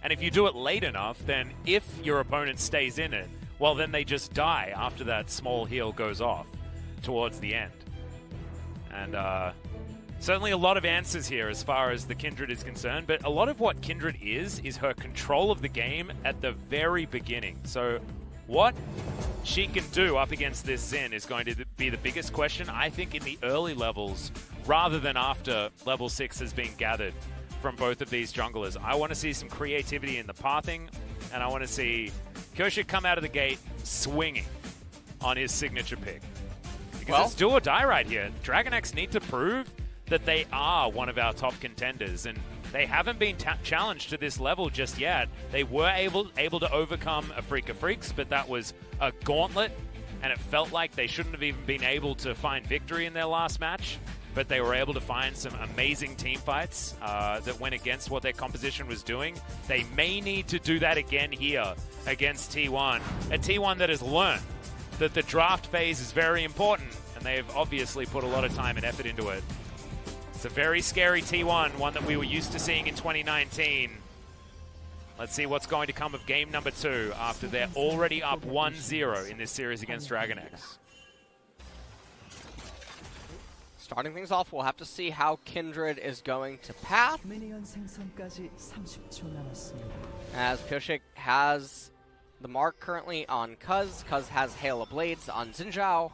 And if you do it late enough, then if your opponent stays in it, well, then they just die after that small heal goes off towards the end. And certainly a lot of answers here as far as the Kindred is concerned, but a lot of what Kindred is her control of the game at the very beginning. So what she can do up against this Xin is going to be the biggest question, I think, in the early levels, rather than after level 6 has been gathered from both of these junglers. I want to see some creativity in the pathing, and I want to see Pyosik come out of the gate swinging on his signature pick. Because it's do or die right here. DragonX need to prove that they are one of our top contenders, and they haven't been challenged to this level just yet. They were able to overcome a Freak of Freaks, but that was a gauntlet, and it felt like they shouldn't have even been able to find victory in their last match, but they were able to find some amazing team fights that went against what their composition was doing. They may need to do that again here against T1, a T1 that has learned that the draft phase is very important, and they've obviously put a lot of time and effort into it. It's a very scary T1, one that we were used to seeing in 2019. Let's see what's going to come of game number 2 after they're already up 1-0 in this series against DragonX. Starting things off, we'll have to see how Kindred is going to path. As Pyosik has the mark currently on Cuzz. Cuzz has Hail of Blades on Zhao.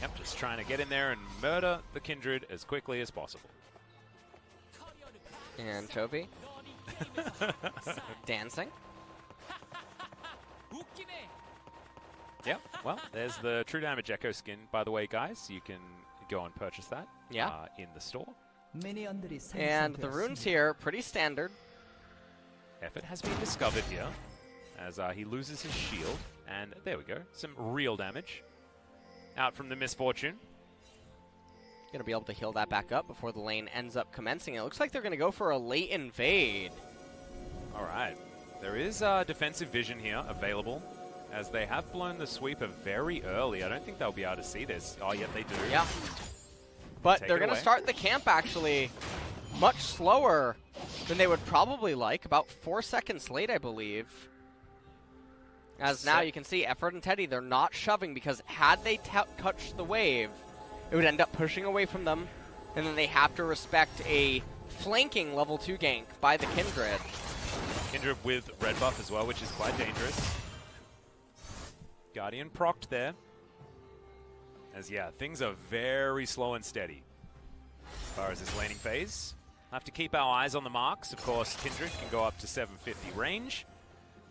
Yep, just trying to get in there and murder the Kindred as quickly as possible. And Chovy dancing. Yep, well, there's the True Damage Ekko skin, by the way, guys. You can go and purchase that in the store. And the runes here, pretty standard. Effort has been discovered here as he loses his shield. And there we go, some real damage out from the Misfortune. Going to be able to heal that back up before the lane ends up commencing. It looks like they're going to go for a late invade. All right. There is defensive vision here available, as they have blown the sweeper very early. I don't think they'll be able to see this. Oh, yeah, they do. Yeah. But they're going to start the camp, actually, much slower than they would probably like. About 4 seconds late, I believe. As now you can see Effort and Teddy, they're not shoving, because had they touched the wave, it would end up pushing away from them, and then they have to respect a flanking level 2 gank by the Kindred. Kindred with red buff as well, which is quite dangerous. Guardian procced there. As yeah, things are very slow and steady as far as this laning phase. Have to keep our eyes on the marks. Of course, Kindred can go up to 750 range.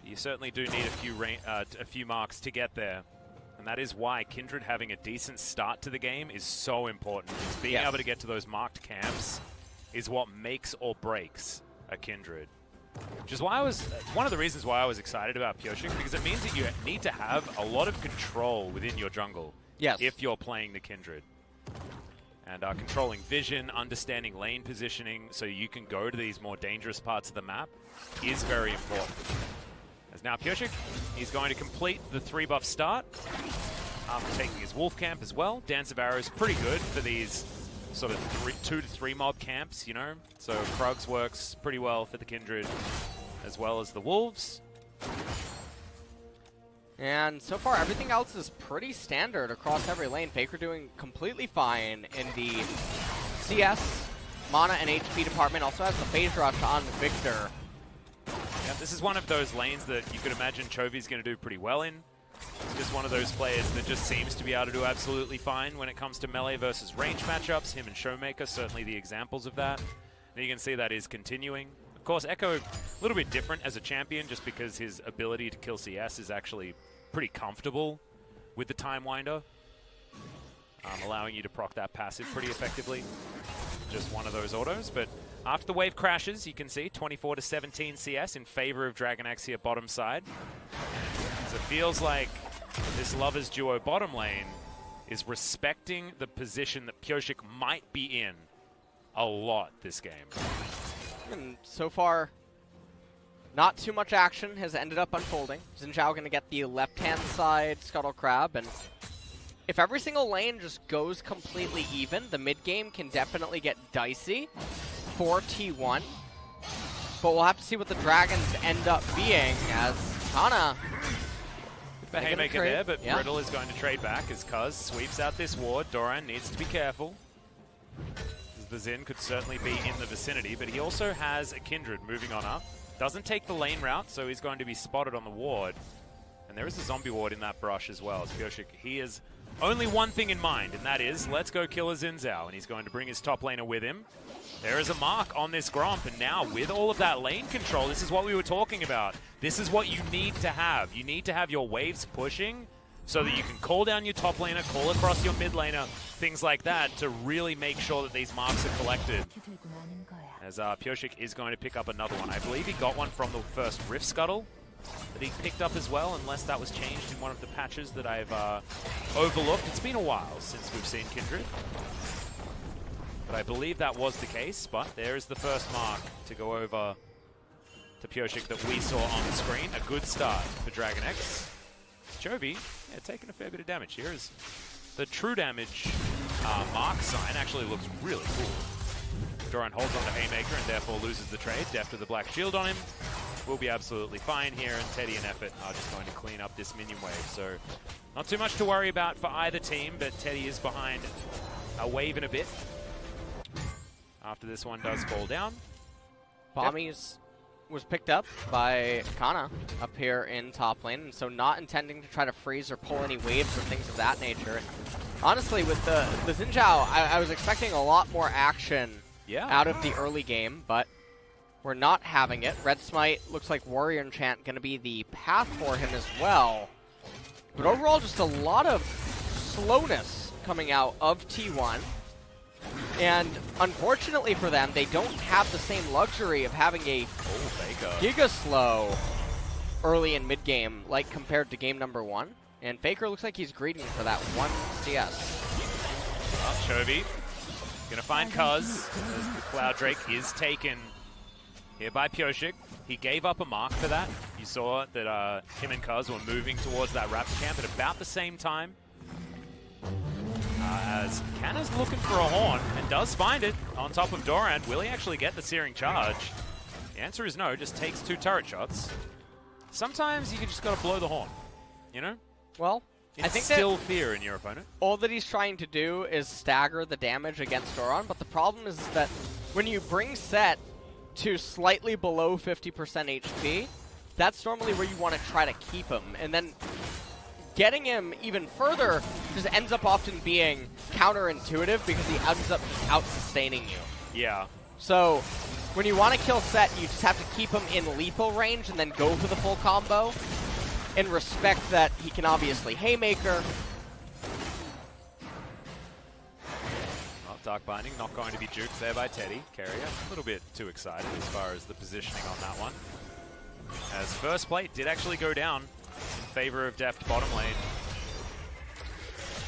You certainly do need a few marks to get there. And that is why Kindred having a decent start to the game is so important. It's being able to get to those marked camps is what makes or breaks a Kindred. Which is why one of the reasons why I was excited about Pyosik, because it means that you need to have a lot of control within your jungle if you're playing the Kindred. And controlling vision, understanding lane positioning so you can go to these more dangerous parts of the map is very important. As now Pyosik, he's going to complete the 3-buff start after taking his wolf camp as well. Dance of Arrows pretty good for these sort of 2 to 3 mob camps, you know. So Krugs works pretty well for the Kindred as well as the wolves. And so far everything else is pretty standard across every lane. Faker doing completely fine in the CS, mana, and HP department. Also has the phase rush on Viktor. Yeah, this is one of those lanes that you could imagine Chovy's going to do pretty well in. It's just one of those players that just seems to be able to do absolutely fine when it comes to melee versus range matchups. Him and Showmaker, certainly the examples of that. And you can see that is continuing. Of course, Ekko, a little bit different as a champion just because his ability to kill CS is actually pretty comfortable with the Time Winder, allowing you to proc that passive pretty effectively. Just one of those autos, but after the wave crashes, you can see 24 to 17 CS in favor of DragonX here bottom side. So it feels like this Lovers duo bottom lane is respecting the position that Pyosik might be in a lot this game. And so far, not too much action has ended up unfolding. Zhao going to get the left-hand side Scuttle Crab, and if every single lane just goes completely even, the mid-game can definitely get dicey for T1. but we'll have to see what the Dragons end up being as Canna. The haymaker there, but Brittle is going to trade back as Cuzz sweeps out this ward. Doran needs to be careful. The Xin could certainly be in the vicinity, but he also has a Kindred moving on up. Doesn't take the lane route, so he's going to be spotted on the ward. And there is a zombie ward in that brush as well. As Pyosik, he has only one thing in mind, and that is, let's go kill a Xin Zhao. And he's going to bring his top laner with him. There is a mark on this Gromp, and now with all of that lane control, this is what we were talking about. This is what you need to have. You need to have your waves pushing so that you can call down your top laner, call across your mid laner, things like that, to really make sure that these marks are collected. As Pyosik is going to pick up another one. I believe he got one from the first Rift Scuttle that he picked up as well, unless that was changed in one of the patches that I've overlooked. It's been a while since we've seen Kindred. But I believe that was the case, but there is the first mark to go over to Pyosik that we saw on the screen. A good start for DragonX. Chovy, taking a fair bit of damage here. As the true damage mark sign actually looks really cool. Doran holds on to Haymaker and therefore loses the trade. Deft with the black shield on him. We'll be absolutely fine here, and Teddy and Effort are just going to clean up this minion wave. So not too much to worry about for either team, but Teddy is behind a wave and a bit. After this one does fall down. Bommies was picked up by Canna up here in top lane, and so not intending to try to freeze or pull any waves or things of that nature. Honestly, with the Xin Zhao, I was expecting a lot more action out of the early game, but we're not having it. Red Smite looks like Warrior Enchant going to be the path for him as well. But overall, just a lot of slowness coming out of T1. And unfortunately for them, they don't have the same luxury of having a giga slow early and mid game like compared to game number 1. And Faker looks like he's greeting for that 1 CS. Chovy gonna find Cuzz as the Cloud Drake is taken here by Pyosik. He gave up a mark for that. You saw that him and Cuzz were moving towards that Raptor camp at about the same time. As Canna's looking for a horn and does find it on top of Doran. Will he actually get the Searing Charge? The answer is no, just takes 2 turret shots. Sometimes you just gotta blow the horn, you know? Well, I think still fear in your opponent. All that he's trying to do is stagger the damage against Doran, but the problem is that when you bring Sett to slightly below 50% HP, that's normally where you want to try to keep him, and then getting him even further just ends up often being counterintuitive because he ends up just out-sustaining you. Yeah. So when you want to kill Sett, you just have to keep him in lethal range and then go for the full combo, and respect that he can obviously Haymaker. Well, Dark Binding not going to be juked there by Teddy. Keria a little bit too excited as far as the positioning on that one. As first plate did actually go down in favor of Deft bottom lane.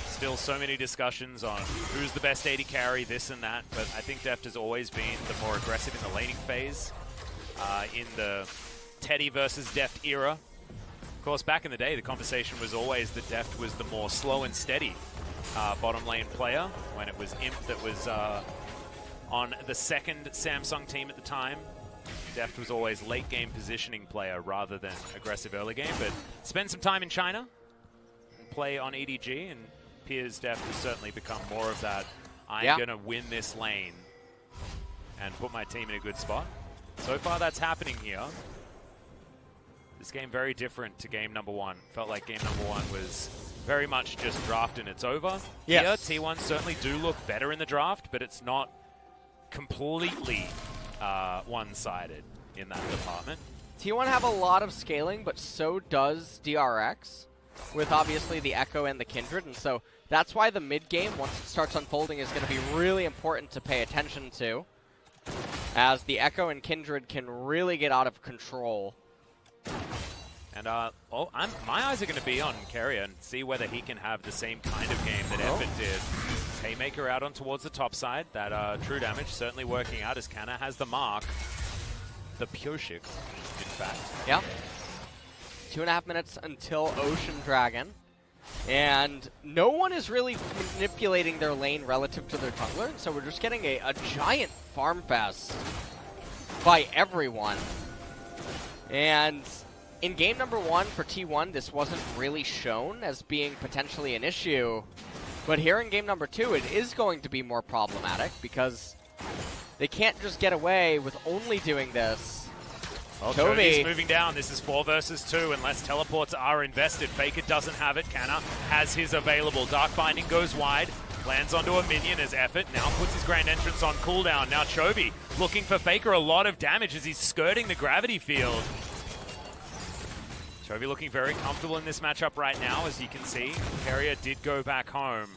Still so many discussions on who's the best AD carry, this and that, but I think Deft has always been the more aggressive in the laning phase in the Teddy versus Deft era. Of course, back in the day, the conversation was always that Deft was the more slow and steady bottom lane player, when it was Imp that was on the second Samsung team at the time. Deft was always late game positioning player rather than aggressive early game, but spend some time in China and play on EDG, and appears Deft has certainly become more of that, I'm going to win this lane and put my team in a good spot. So far that's happening here. This game very different to game number 1. Felt like game number 1 was very much just draft and it's over. Yes. Here, T1 certainly do look better in the draft, but it's not completely one-sided in that department. T1 have a lot of scaling, but so does DRX, with obviously the Ekko and the Kindred, and so that's why the mid-game, once it starts unfolding, is going to be really important to pay attention to, as the Ekko and Kindred can really get out of control. And my eyes are going to be on Keria and see whether he can have the same kind of game that Effort did. Haymaker out on towards the top side. That true damage certainly working out as Canna has the mark. The Pyosik, in fact. Yeah. 2.5 minutes until Ocean Dragon. And no one is really manipulating their lane relative to their jungler, so we're just getting a giant farm fest by everyone. And in game number 1 for T1, this wasn't really shown as being potentially an issue. But here in game number 2, it is going to be more problematic because they can't just get away with only doing this. Well, Chovy's moving down. This is 4 versus 2 unless teleports are invested. Faker doesn't have it. Canna has his available. Dark Binding goes wide. Lands onto a minion as Effort. Now puts his grand entrance on cooldown. Now Chovy looking for Faker a lot of damage as he's skirting the gravity field. Chovy looking very comfortable in this matchup right now, as you can see. Keria did go back home.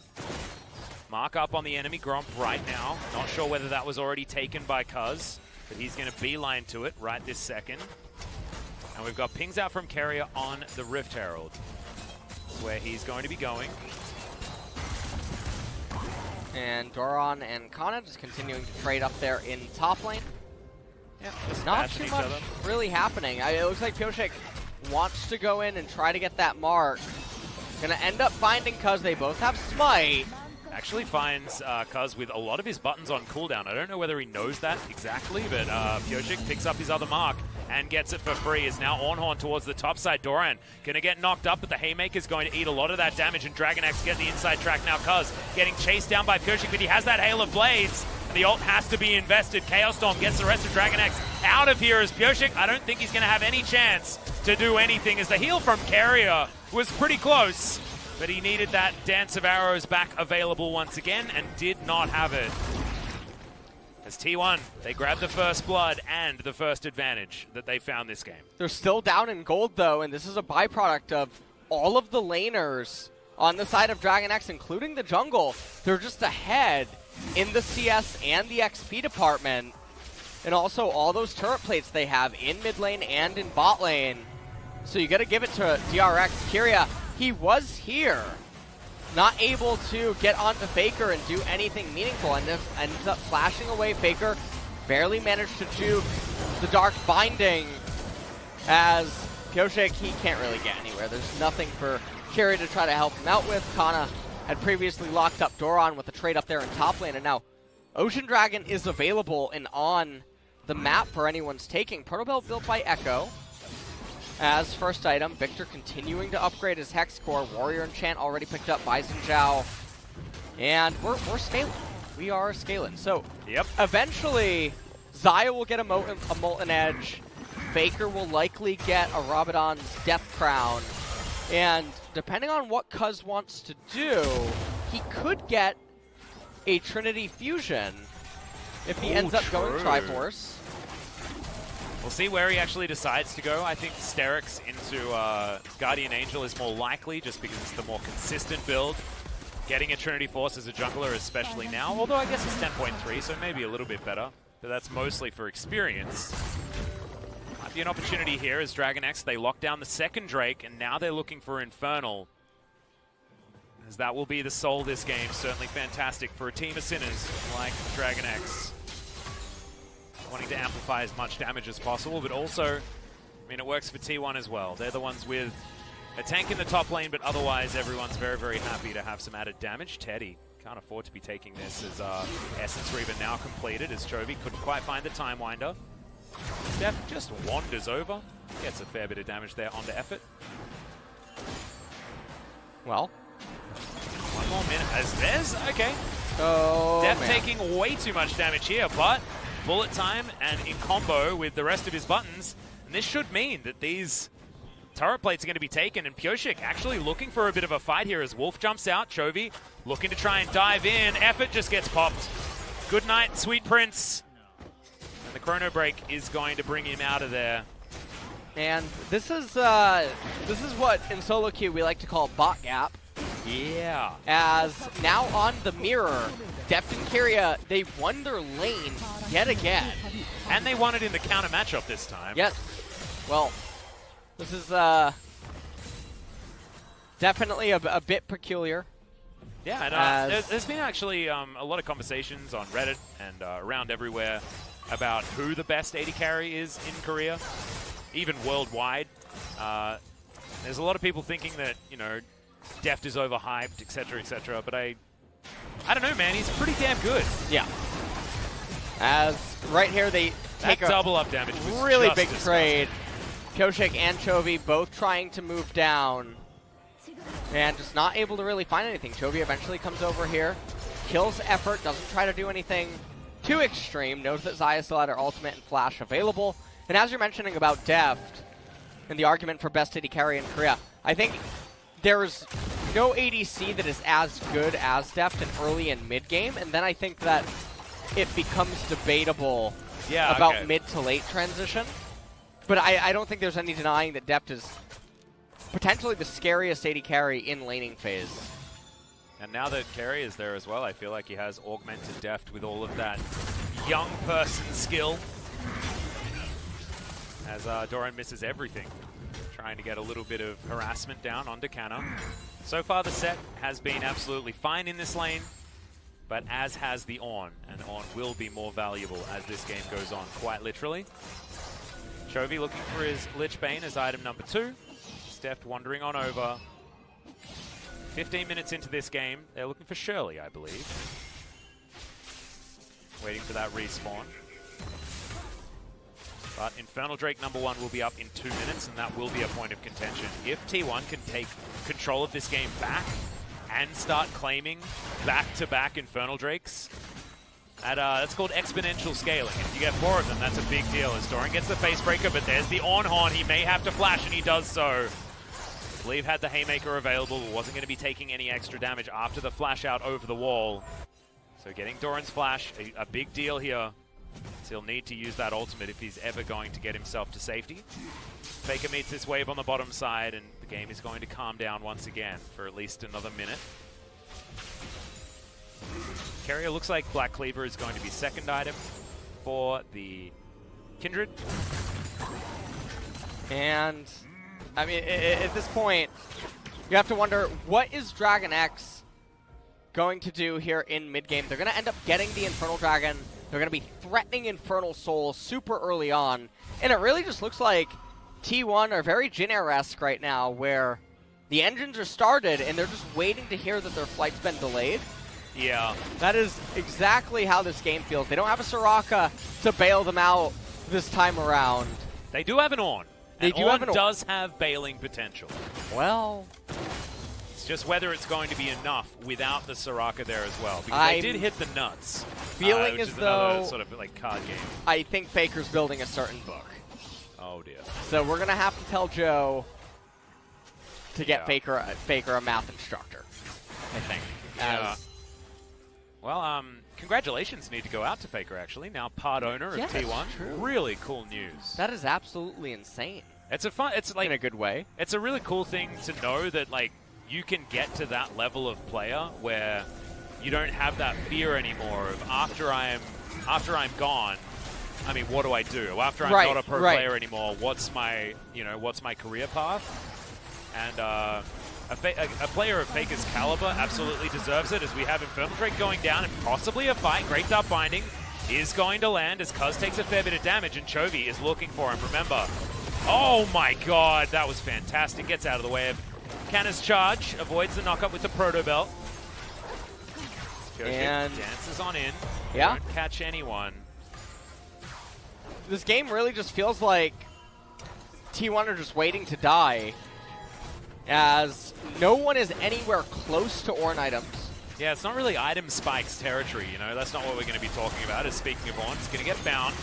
Mark up on the enemy Gromp right now. Not sure whether that was already taken by Cuzz, but he's going to beeline to it right this second. And we've got pings out from Keria on the Rift Herald. That's where he's going to be going. And Doran and Canna just continuing to trade up there in top lane. Yeah, just not too much really happening. It looks like Pyosik wants to go in and try to get that mark. Gonna end up finding Cuzz. They both have Smite. Actually finds Cuzz with a lot of his buttons on cooldown. I don't know whether he knows that exactly, but Pyosik picks up his other mark and gets it for free. Is now Ornn towards the top side. Doran gonna get knocked up, but the Haymaker's going to eat a lot of that damage, and DragonX get the inside track. Now Cuzz getting chased down by Pyosik, but he has that Hail of Blades. The ult has to be invested. Chaos Storm gets the rest of DragonX out of here as Pyosik, I don't think he's going to have any chance to do anything, as the heal from Keria was pretty close, but he needed that Dance of Arrows back available once again and did not have it. As T1, they grab the first blood and the first advantage that they found this game. They're still down in gold, though, and this is a byproduct of all of the laners on the side of DragonX, including the jungle. They're just ahead in the CS and the XP department, and also all those turret plates they have in mid lane and in bot lane. So you got to give it to DRX. Keria, he was here, not able to get onto Faker and do anything meaningful, and ends up flashing away. Faker barely managed to juke the Dark Binding, as Pyosik, he can't really get anywhere. There's nothing for Keria to try to help him out with. Canna had previously locked up Doran with a trade up there in top lane, and now Ocean Dragon is available and on the map for anyone's taking. Protobell built by Ekko as first item. Viktor continuing to upgrade his Hex Core. Warrior Enchant already picked up by Zhao. And we're scaling. We are scaling. So eventually, Xayah will get a Molten Edge. Faker will likely get a Rabadon's Death Crown. And depending on what Cuzz wants to do, he could get a Trinity Fusion if he ends up going Triforce. We'll see where he actually decides to go. I think Sterix into Guardian Angel is more likely, just because it's the more consistent build. Getting a Trinity Force as a jungler, especially now, although I guess it's 10.3, so maybe a little bit better. But that's mostly for experience. Might be an opportunity here as DragonX, they lock down the second Drake, and now they're looking for Infernal. As that will be the soul this game. Certainly fantastic for a team of sinners like DragonX. Wanting to amplify as much damage as possible, but also, I mean, it works for T1 as well. They're the ones with a tank in the top lane, but otherwise everyone's very, very happy to have some added damage. Teddy can't afford to be taking this as Essence Reaver now completed, as Chovy couldn't quite find the Time Winder. Deft just wanders over, gets a fair bit of damage there onto Effort. Well, one more minute as there's, okay. Oh, Deft man. taking way too much damage here, but bullet time and in combo with the rest of his buttons, and this should mean that these turret plates are going to be taken, and Pyosik actually looking for a bit of a fight here as Wolf jumps out. Chovy looking to try and dive in. Effort just gets popped. Good night, Sweet Prince. And the Chrono Break is going to bring him out of there. And this is what in solo queue we like to call bot gap. Yeah. As now on the mirror, Deft and Keria, they won their lane yet again. And they won it in the counter matchup this time. Yes. Well, this is definitely a bit peculiar. Yeah, and there's been actually a lot of conversations on Reddit and around everywhere about who the best AD carry is in Korea, even worldwide. There's a lot of people thinking that, you know, Deft is overhyped, etc., but I don't know, man. He's pretty damn good. Yeah. As right here, they take that double up damage was really just big disgusting. trade. Pyosik and Chovy both trying to move down. And just not able to really find anything. Chovy eventually comes over here, kills Effort, doesn't try to do anything too extreme. Knows that Xayah still had her ultimate and flash available. And as you're mentioning about Deft and the argument for best AD carry in Korea, I think there's no ADC that is as good as Deft in early and mid game. And then I think that it becomes debatable about mid to late transition. But I don't think there's any denying that Deft is potentially the scariest AD carry in laning phase. And now that Keria is there as well, I feel like he has augmented Deft with all of that young person skill. As Doran misses everything, trying to get a little bit of harassment down onto Canna. So far the Sett has been absolutely fine in this lane, but as has the Ornn, and Ornn will be more valuable as this game goes on, quite literally. Chovy looking for his Lich Bane as item number 2. Deft wandering on over. 15 minutes into this game, they're looking for Shirley, I believe. Waiting for that respawn. But Infernal Drake number 1 will be up in 2 minutes, and that will be a point of contention. If T1 can take control of this game back and start claiming back-to-back Infernal Drakes, that's called exponential scaling. If you get 4 of them, that's a big deal. As Doran gets the Facebreaker, but there's the Ornn Horn. He may have to flash, and he does so. I believe had the Haymaker available, but wasn't going to be taking any extra damage after the flash out over the wall. So getting Doran's flash, a big deal here. He'll need to use that ultimate if he's ever going to get himself to safety. Faker meets this wave on the bottom side, and the game is going to calm down once again for at least another minute. Keria looks like Black Cleaver is going to be second item for the Kindred. And, I mean, at this point, you have to wonder, what is DragonX going to do here in mid-game? They're going to end up getting the Infernal Dragon. They're going to be threatening Infernal Soul super early on. And it really just looks like T1 are very Jin-esque right now, where the engines are started and they're just waiting to hear that their flight's been delayed. Yeah. That is exactly how this game feels. They don't have a Soraka to bail them out this time around. They do have an Ornn. And Ornn does have bailing potential. Well, it's just whether it's going to be enough without the Soraka there as well. Because they did hit the nuts. Feeling which as is though another sort of like card game. I think Faker's building a certain book. Oh dear. So we're gonna have to tell Joe to get Faker a math instructor, I think. Yeah. Well, congratulations need to go out to Faker, actually. Now part owner of T1. True. Really cool news. That is absolutely insane. It's a fun, it's like in a good way. It's a really cool thing to know that like you can get to that level of player where you don't have that fear anymore of after I'm gone, I mean, what do I do? After I'm not a pro player anymore, what's my career path? And a player of Faker's caliber absolutely deserves it, as we have Infernal Drake going down and possibly a fight. Great Dart Binding is going to land as Cuzz takes a fair bit of damage, and Chovy is looking for him. Remember, oh my god, that was fantastic. Gets out of the way of Canna's charge, avoids the knockup with the Proto Belt. And dances on in. Yeah. Don't catch anyone. This game really just feels like T1 are just waiting to die, as no one is anywhere close to Ornn items. Yeah, it's not really item spikes territory, you know. That's not what we're going to be talking about. As speaking of Ornn, it's going to get bound.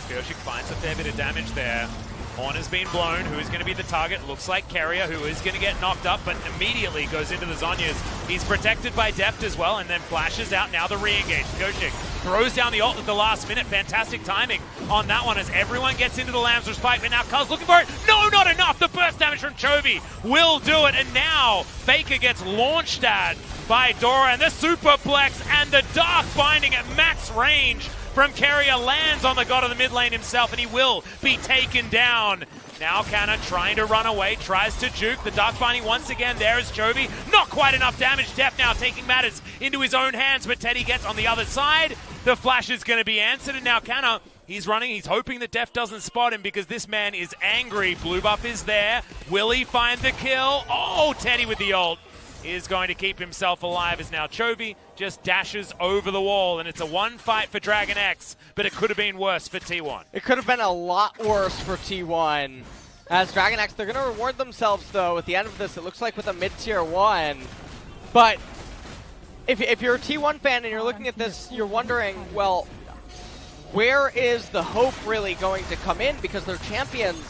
Pyosik finds a fair bit of damage there. Ornn has been blown. Who is going to be the target? Looks like Keria, who is going to get knocked up, but immediately goes into the Zhonya's. He's protected by Deft as well, and then flashes out. Now the re-engage. Pyosik throws down the ult at the last minute. Fantastic timing on that one as everyone gets into the Lambsdorff spike, but now Cuzz looking for it. No, not enough. The burst damage from Chovy will do it, and now Faker gets launched at by Doran. The superplex and the dark binding at max range from Keria lands on the god of the mid lane himself, and he will be taken down. Now Canna trying to run away, tries to juke. The dark binding once again. There is Chovy. Not quite enough damage. Deft now taking matters into his own hands, but Teddy gets on the other side. The flash is going to be answered, and now Canna, he's running. He's hoping that Deft doesn't spot him because this man is angry. Blue buff is there. Will he find the kill? Oh, Teddy with the ult is going to keep himself alive, as now Chovy just dashes over the wall, and it's a one fight for DragonX, but it could have been worse for T1. It could have been a lot worse for T1. As DragonX, they're going to reward themselves, though, at the end of this, it looks like with a mid-tier 1. But if you're a T1 fan and you're looking at this, you're wondering, well, where is the hope really going to come in? Because their champions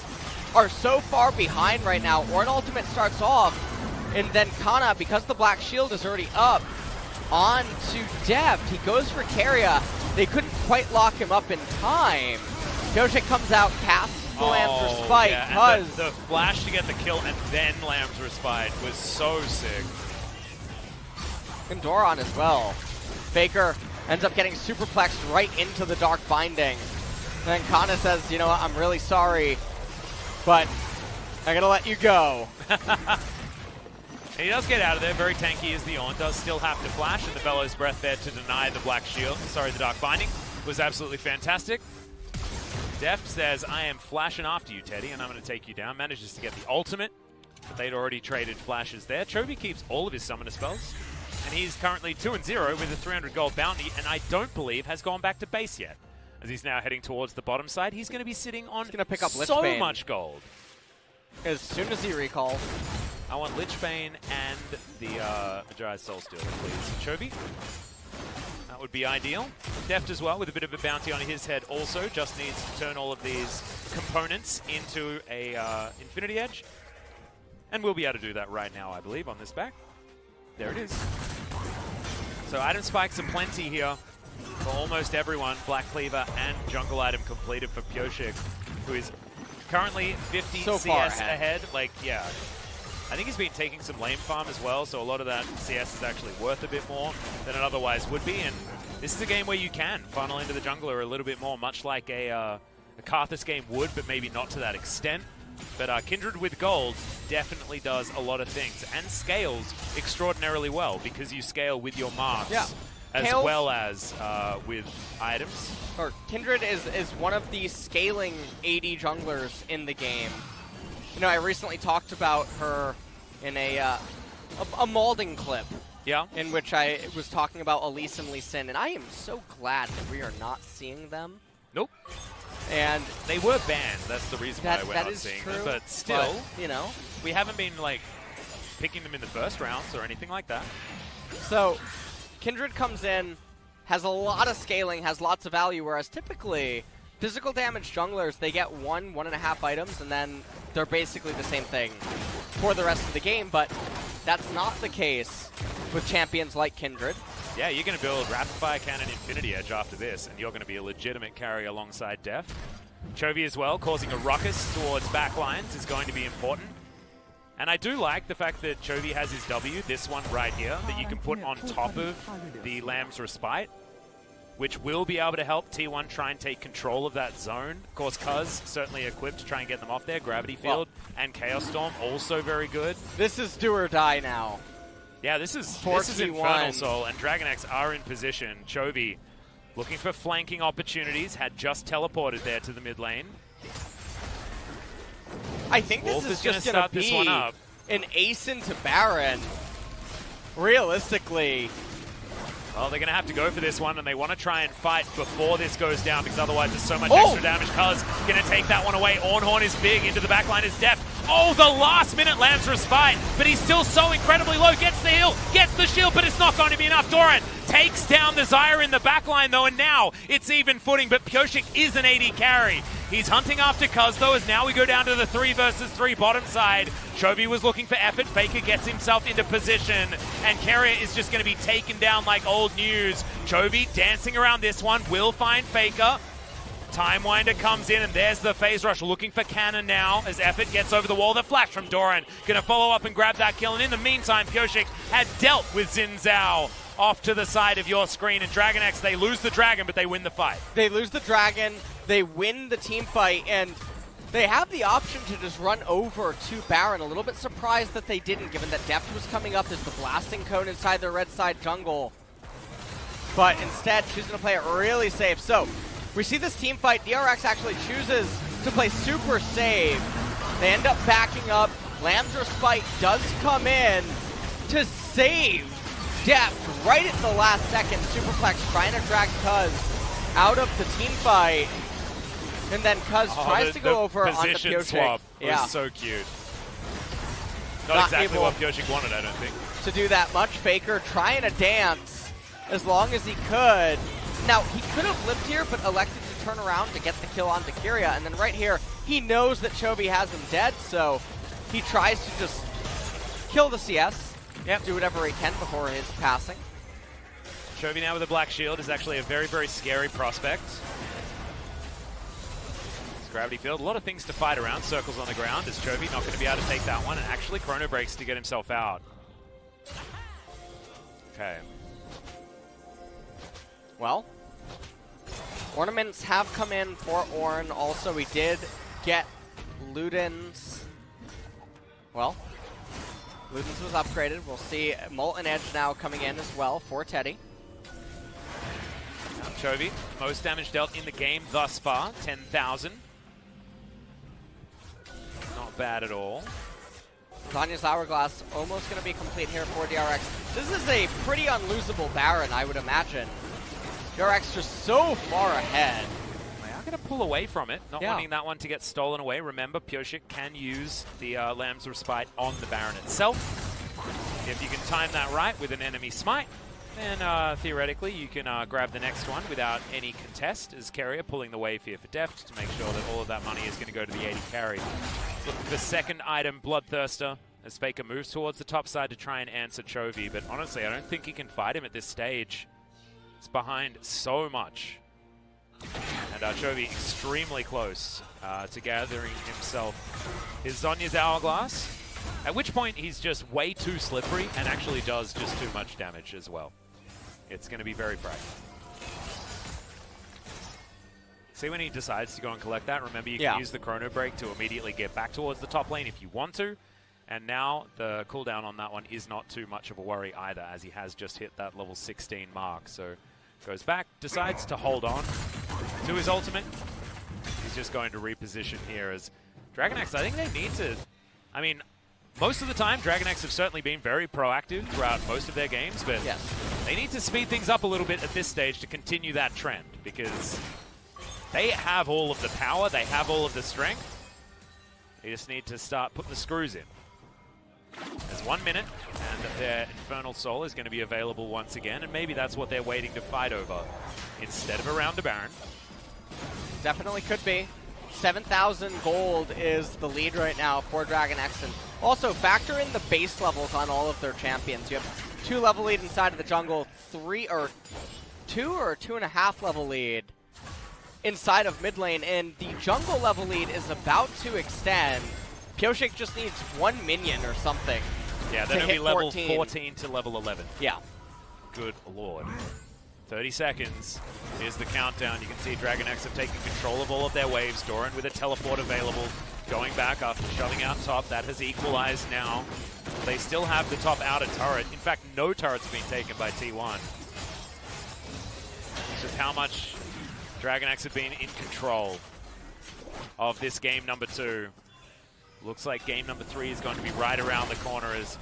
are so far behind right now. Ornn ultimate starts off, and then Canna, because the Black Shield is already up, on to Deft. He goes for Keria. They couldn't quite lock him up in time. Pyosik comes out, casts the Lamb's Respite. Yeah, Cuzz. the flash to get the kill and then Lamb's Respite was so sick. And Doran as well. Faker ends up getting superplexed right into the Dark Binding. And then Canna says, you know what, I'm really sorry, but I'm gonna let you go. He does get out of there, very tanky as the Ornn, does still have to flash, and the Bellow's Breath there to deny the Black Shield. Sorry, the Dark Binding was absolutely fantastic. Deft says, I am flashing after you, Teddy, and I'm going to take you down. Manages to get the ultimate, but they'd already traded flashes there. Chovy keeps all of his summoner spells, and he's currently 2-0 with a 300 gold bounty, and I don't believe has gone back to base yet. As he's now heading towards the bottom side, he's going to be sitting on pick up so much gold. As soon as he recalls. I want Lichbane and the Dry Soul Stealer, please. Chovy. That would be ideal. Deft as well, with a bit of a bounty on his head also. Just needs to turn all of these components into a Infinity Edge. And we'll be able to do that right now, I believe, on this back. There it is. So item spikes are plenty here for almost everyone. Black Cleaver and jungle item completed for Pyosik, who is currently 50 so CS ahead. Like, yeah. I think he's been taking some lane farm as well, so a lot of that CS is actually worth a bit more than it otherwise would be. And this is a game where you can funnel into the jungler a little bit more, much like a Karthus game would, but maybe not to that extent. But Kindred with gold definitely does a lot of things and scales extraordinarily well because you scale with your marks as well as with items. Or Kindred is one of the scaling AD junglers in the game. You know, I recently talked about her in a molding clip. Yeah. In which I was talking about Elise and Lee Sin, and I am so glad that we are not seeing them. Nope. And they were banned. That's the reason why we're not seeing them. But still, you know, we haven't been like picking them in the first rounds or anything like that. So, Kindred comes in, has a lot of scaling, has lots of value, whereas typically physical damage junglers, they get 1.5 items, and then they're basically the same thing for the rest of the game, but that's not the case with champions like Kindred. Yeah, you're going to build Rapid Fire Cannon Infinity Edge after this, and you're going to be a legitimate carry alongside Deft. Chovy as well, causing a ruckus towards backlines is going to be important. And I do like the fact that Chovy has his W, this one right here, that you can put on top of the Lamb's Respite, which will be able to help T1 try and take control of that zone. Of course, Cuzz certainly equipped to try and get them off there. Gravity Field and Chaos Storm also very good. This is do or die now. Yeah, this is Infernal Soul, and DragonX are in position. Chovy looking for flanking opportunities, had just teleported there to the mid lane. I think this is just going to be an ace into Baron. Realistically. Well, they're going to have to go for this one, and they want to try and fight before this goes down, because otherwise there's so much extra damage. Cuzz going to take that one away. Ornn is big. Into the backline is Deft. Oh, the last-minute Lamb's Respite, but he's still so incredibly low. Gets the heal, gets the shield, but it's not going to be enough. Doran takes down the Xayah in the backline, though, and now it's even footing, but Pyosik is an AD carry. He's hunting after Cuzz, though, as now we go down to the 3 versus 3 bottom side. Chovy was looking for effort. Faker gets himself into position, and Keria is just going to be taken down like old news. Chovy dancing around this one, will find Faker. Time Winder comes in, and there's the phase rush looking for Canna now as effort gets over the wall. The flash from Doran going to follow up and grab that kill, and in the meantime, Pyosik had dealt with Zhao off to the side of your screen, and DragonX, they lose the dragon, but they win the fight. They lose the dragon, they win the team fight, and they have the option to just run over to Baron. A little bit surprised that they didn't, given that Deft was coming up as the blasting cone inside the red side jungle. But instead, choosing to play it really safe. So, we see this team fight. DRX actually chooses to play super safe. They end up backing up. Lamb's Respite does come in to save Deft, right at the last second, Superflex trying to drag Cuzz out of the team fight. And then Cuzz tries to go over on the Pyosik. Swap was so cute. Not exactly what Pyosik wanted, I don't think. To do that much. Faker trying to dance as long as he could. Now, he could have lived here, but elected to turn around to get the kill onto Keria. And then right here, he knows that Chovy has him dead, so he tries to just kill the CS. Yep. Do whatever he can before his passing. Chovy now with a black shield is actually a very, very scary prospect. Gravity field, a lot of things to fight around. Circles on the ground. Is Chovy not going to be able to take that one? And actually chrono breaks to get himself out. Okay. Well, ornaments have come in for Ornn. Also, we did get Luden's. Well, Luden's was upgraded. We'll see Molten Edge now coming in as well for Teddy. Chovy, most damage dealt in the game thus far, 10,000. Not bad at all. Zanya's Hourglass almost going to be complete here for DRX. This is a pretty unlosable Baron, I would imagine. DRX just so far ahead. They are going to pull away from it, not wanting that one to get stolen away. Remember, Pyosik can use the Lamb's Respite on the Baron itself. If you can time that right with an enemy smite, then theoretically you can grab the next one without any contest, as Keria pulling the wave here for Deft to make sure that all of that money is going to go to the 80 carry. Looking for second item, Bloodthirster, as Faker moves towards the top side to try and answer Chovy, but honestly I don't think he can fight him at this stage. It's behind so much. And Chovy extremely close to gathering himself his Zanya's Hourglass, at which point he's just way too slippery and actually does just too much damage as well. It's going to be very frightening. See when he decides to go and collect that? Remember, you can use the chrono break to immediately get back towards the top lane if you want to. And now the cooldown on that one is not too much of a worry either, as he has just hit that level 16 mark. So goes back, decides to hold on to his ultimate. He's just going to reposition here as DragonX. I think they need to... I mean, most of the time, DragonX have certainly been very proactive throughout most of their games, but they need to speed things up a little bit at this stage to continue that trend, because they have all of the power, they have all of the strength. They just need to start putting the screws in. There's 1 minute, and their Infernal Soul is going to be available once again, and maybe that's what they're waiting to fight over instead of around a Baron. Definitely could be. 7,000 gold is the lead right now for DragonX, and also factor in the base levels on all of their champions. You have 2 level lead inside of the jungle, 2 or 2.5 level lead inside of mid lane, and the jungle level lead is about to extend. Pyosik just needs 1 minion or something. Yeah, they're going to be level 14 to level 11. Yeah. Good lord. 30 seconds. Here's the countdown. You can see DragonX have taken control of all of their waves. Doran with a teleport available. Going back after shoving out top. That has equalized now. They still have the top outer turret. In fact, no turrets have been taken by T1. It's just how much DragonX have been in control of this game number 2. Looks like game number 3 is going to be right around the corner as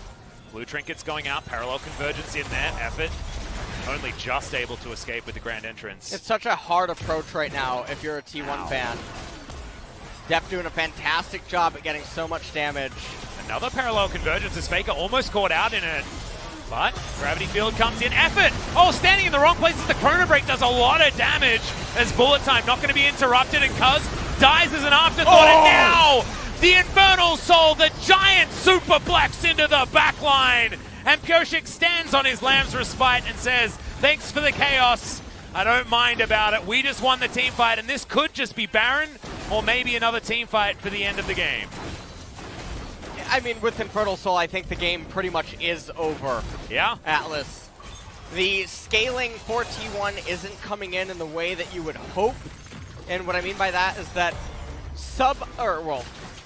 Blue Trinket's going out. Parallel convergence in there. Effort only just able to escape with the grand entrance. It's such a hard approach right now if you're a T1 fan. Deft doing a fantastic job at getting so much damage. Another parallel convergence as Faker almost caught out in it. But Gravity Field comes in. Effort! Oh, standing in the wrong places. The chrono break does a lot of damage as bullet time not going to be interrupted, and Cuzz dies as an afterthought. And now the Infernal Soul, the giant superplex into the backline. And Pyosik stands on his Lamb's Respite and says, thanks for the chaos. I don't mind about it. We just won the team fight, and this could just be Baron or maybe another team fight for the end of the game. I mean, with Infernal Soul, I think the game pretty much is over. Yeah. Atlus. The scaling for T1 isn't coming in the way that you would hope. And what I mean by that is that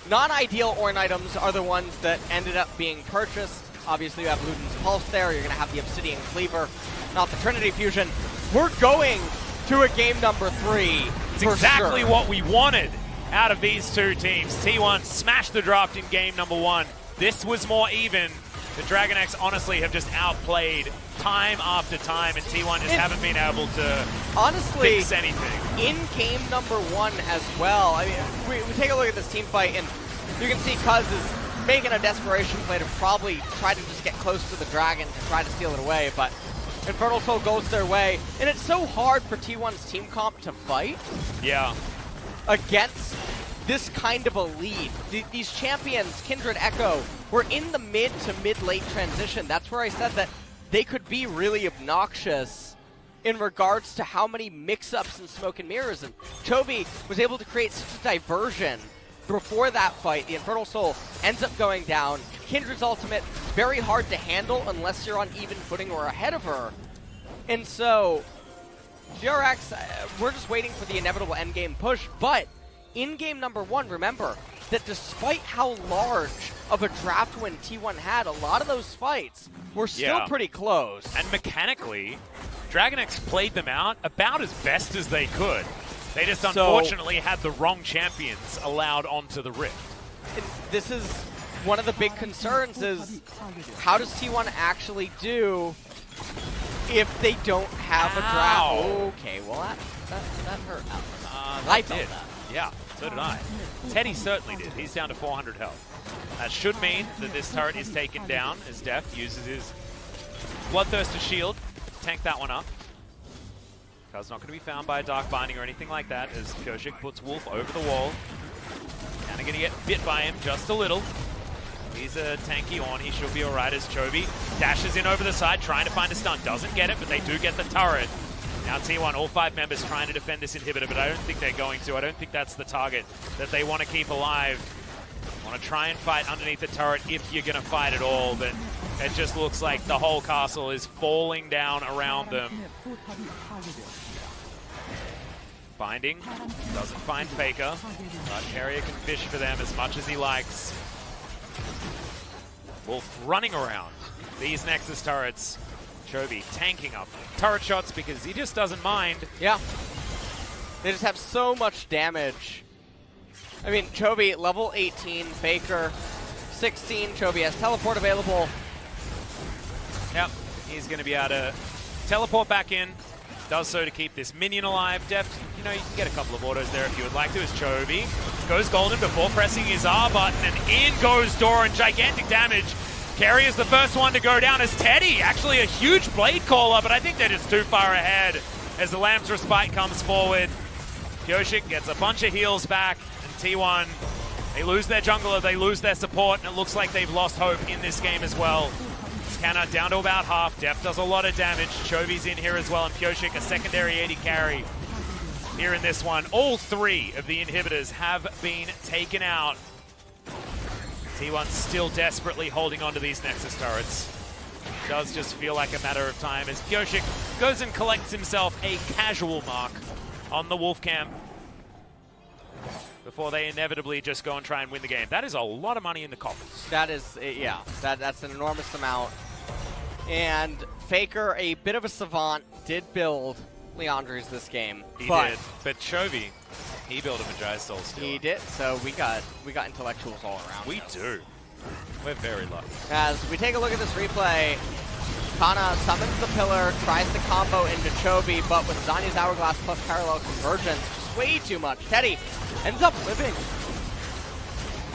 non-ideal Ornn items are the ones that ended up being purchased. Obviously, you have Luden's Pulse there. You're going to have the Obsidian Cleaver, not the Trinity Fusion. We're going to a game number 3. It's exactly what we wanted out of these two teams. T1 smashed the draft in game number 1. This was more even. The DragonX honestly have just outplayed time after time, and T1 just haven't been able to honestly fix anything. In game number 1 as well, I mean, we take a look at this team fight, and you can see Cuzz is making a desperation play to probably try to just get close to the Dragon to try to steal it away, but Infernal Soul goes their way, and it's so hard for T1's team comp to fight. Yeah. Against this kind of a lead. These champions, Kindred, Ekko, were in the mid to mid-late transition. That's where I said that they could be really obnoxious in regards to how many mix-ups and smoke and mirrors. And Chovy was able to create such a diversion before that fight. The Infernal Soul ends up going down. Kindred's ultimate, very hard to handle unless you're on even footing or ahead of her. And so, DRX, we're just waiting for the inevitable endgame push, but in game number 1, remember that despite how large of a draft win T1 had, a lot of those fights were still pretty close. And mechanically, DragonX played them out about as best as they could. They just unfortunately had the wrong champions allowed onto the Rift. This is one of the big concerns is how does T1 actually do if they don't have a draft? Okay, well that hurt. I did. Yeah, so did I. Teddy certainly did. He's down to 400 health. That should mean that this turret is taken down as Deft uses his Bloodthirster shield to tank that one up. Cuzz not going to be found by a Dark Binding or anything like that as Pyosik puts Wolf over the wall. Canna going to get bit by him just a little. He's a tanky Ornn. He should be alright as Chovy dashes in over the side trying to find a stun. Doesn't get it, but they do get the turret. Now T1, all 5 members trying to defend this inhibitor, but I don't think they're going to. I don't think that's the target that they want to keep alive. Want to try and fight underneath the turret if you're going to fight at all, but it just looks like the whole castle is falling down around them. Binding doesn't find Faker, but Keria can fish for them as much as he likes. Wolf running around these Nexus turrets. Chovy tanking up turret shots because he just doesn't mind. Yeah. They just have so much damage. I mean, Chovy, level 18, Faker, 16. Chovy has teleport available. Yep, he's going to be able to teleport back in. Does so to keep this minion alive. Deft, you know, you can get a couple of autos there if you would like to, as Chovy goes golden before pressing his R button, and in goes Doran. Gigantic damage. Keria is the first one to go down as Teddy, actually a huge blade caller, but I think they're just too far ahead as the Lamb's Respite comes forward. Pyosik gets a bunch of heals back, and T1, they lose their jungler, they lose their support, and it looks like they've lost hope in this game as well. Canna down to about half. Deft does a lot of damage. Chovy's in here as well, and Pyosik a secondary AD carry here in this one. All 3 of the inhibitors have been taken out. T1 still desperately holding on to these Nexus turrets. It does just feel like a matter of time as Pyosik goes and collects himself a casual mark on the Wolf camp before they inevitably just go and try and win the game. That is a lot of money in the coffers. That is, yeah, that's an enormous amount. And Faker, a bit of a savant, did build Leandri's this game. He did, but Chovy, he built a Magi Soul Stealer. He did, so we got intellectuals all around. We do. We're very lucky. As we take a look at this replay, Canna summons the pillar, tries to combo into Chovy, but with Zanya's Hourglass plus Parallel Convergence, just way too much. Teddy ends up living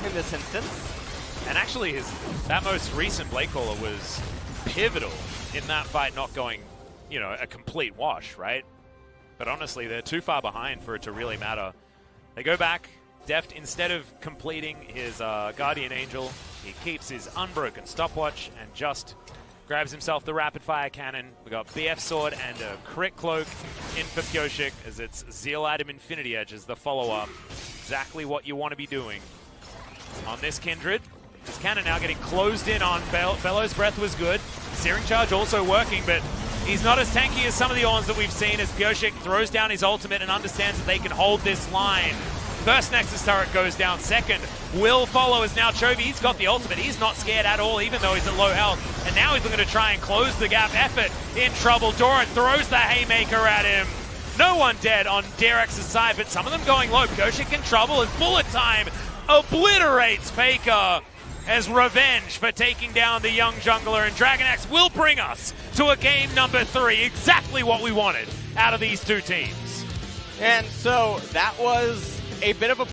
in this instance. And actually, that most recent Blade Caller was pivotal in that fight not going, you know, a complete wash, right? But honestly, they're too far behind for it to really matter. They go back. Deft, instead of completing his Guardian Angel, he keeps his Unbroken Stopwatch and just grabs himself the Rapid Fire Cannon. We got BF Sword and a Crit Cloak in for Pyosik as it's Zeal Item Infinity Edge as the follow-up. Exactly what you want to be doing on this Kindred. This Cannon now getting closed in on. Bellow's Breath was good. Searing Charge also working, but he's not as tanky as some of the Ornns that we've seen as Pyosik throws down his ultimate and understands that they can hold this line. First Nexus turret goes down. Second will follow as now Chovy, he's got the ultimate. He's not scared at all, even though he's at low health. And now he's looking to try and close the gap. Effort in trouble. Doran throws the Haymaker at him. No one dead on DRX's side, but some of them going low. Pyosik in trouble as Bullet Time obliterates Faker. as revenge for taking down the young jungler, and DragonX will bring us to a game number 3, exactly what we wanted out of these two teams. And so that was a bit of a